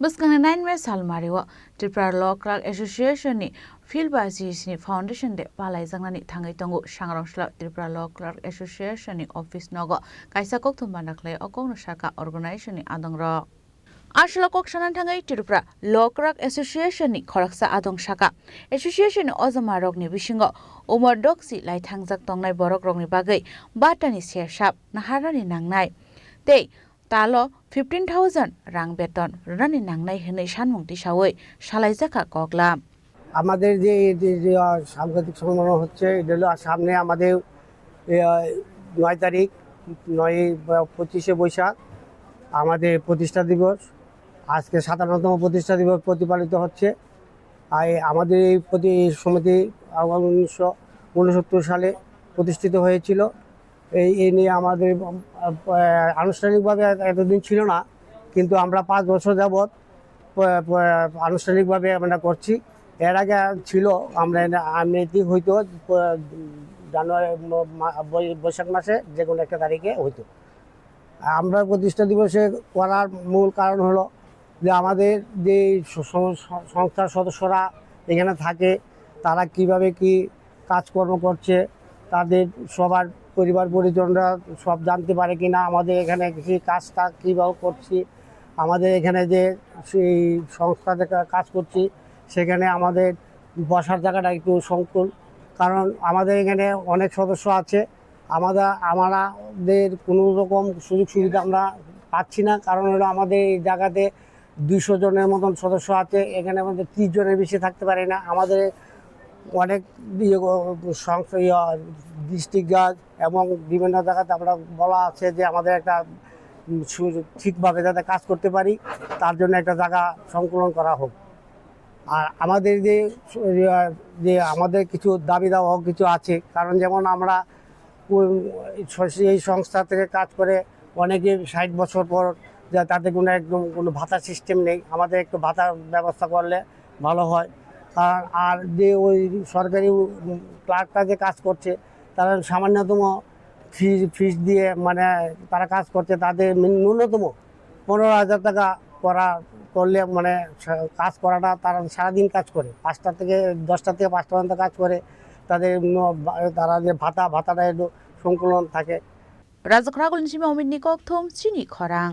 Buskang 9 me salmariwa Tripura Law Clerk Association ni Filbasis ni Foundation de palai zangnani thangai tongu sangrongshla Tripura Law Clerk Association ni office nogo kaisa kokthum banakle okong saka organization ni adongra Ashla kok shanan thangai Tripura Law Clerk Association ni khoraksa adong saka Association ni ozamarok ni bisingo umar doksi lai thangjak tongnai borok rok ni bagai batani shershap naharani nangnai tei talo 15,000 rang beton rani nangnai hinai sanmungti sawoi সালাইজাকা কগলা আমাদের যে সাংগঠনিক সম্মেলন হচ্ছে এটা হলো সামনে আমাদের 9 তারিখ 25শে বৈশাখ আমাদের প্রতিষ্ঠা দিবস আজকে 57তম প্রতিষ্ঠা দিবস প্রতিপালিত হচ্ছে আর আমাদের এই সমিতি 1969 সালে প্রতিষ্ঠিত হয়েছিল এই নিয়ে আমাদের আনুষ্ঠানিকভাবে এতদিন ছিল না কিন্তু আমরা 5 বছর যাবত আনুষ্ঠানিকভাবে আমরা করছি এর আগে ছিল আমরা এমনিতে হইতো জানুয়ারি বৈশাখ মাসে যে কোনো একটা তারিখে হইতো আমরা প্রতিষ্ঠা দিবসে করার মূল কারণ হলো যে আমাদের যে সংস্থার সদস্যরা এখানে থাকে তারা কিভাবে কি কাজকর্ম করছে তাদের সবার পরিবার পরিজনরা সব জানতে পারে কিনা আমাদের এখানে কৃষি কাজটা কীভাবে করছি আমাদের এখানে যে সেই সংস্থাতে কাজ করছি সেখানে আমাদের বসার জায়গাটা একটু সংকুল কারণ আমাদের এখানে অনেক সদস্য আছে আমাদের কোনো রকম সুযোগ সুবিধা আমরা পাচ্ছি না কারণ হলো আমাদের এই জায়গাতে 200 জনের মতন সদস্য আছে এখানে আমাদের 30 জনের বেশি থাকতে পারে না আমাদের অনেক ডিস্ট্রিক্ট জাজ এবং বিভিন্ন জায়গাতে আমরা বলা আছে যে আমাদের একটা ঠিকভাবে যাতে কাজ করতে পারি তার জন্য একটা জায়গা সংকলন করা হোক আর আমাদের যে আমাদের কিছু দাবি দাওয়া কিছু আছে কারণ যেমন আমরা এই সংস্থা থেকে কাজ করে অনেকে 60 বছর পর যে তাতে কোনো ভাতা সিস্টেম নেই আমাদের একটু ভাতার ব্যবস্থা করলে ভালো হয় আর যে ওই সরকারি ক্লার্কটা যে কাজ করছে তারা সামান্যতম ফিস দিয়ে মানে তারা কাজ করছে তাদের ন্যূনতম 15,000 টাকা করলে মানে কাজ করাটা তারা সারাদিন কাজ করে 5টা থেকে 10টা থেকে 5টা পর্যন্ত কাজ করে তারা যে ভাতাটা একটু সংকুলন থাকে রাজকরাগুল নিসিমা অমিত নিকক থম চিনি খরাং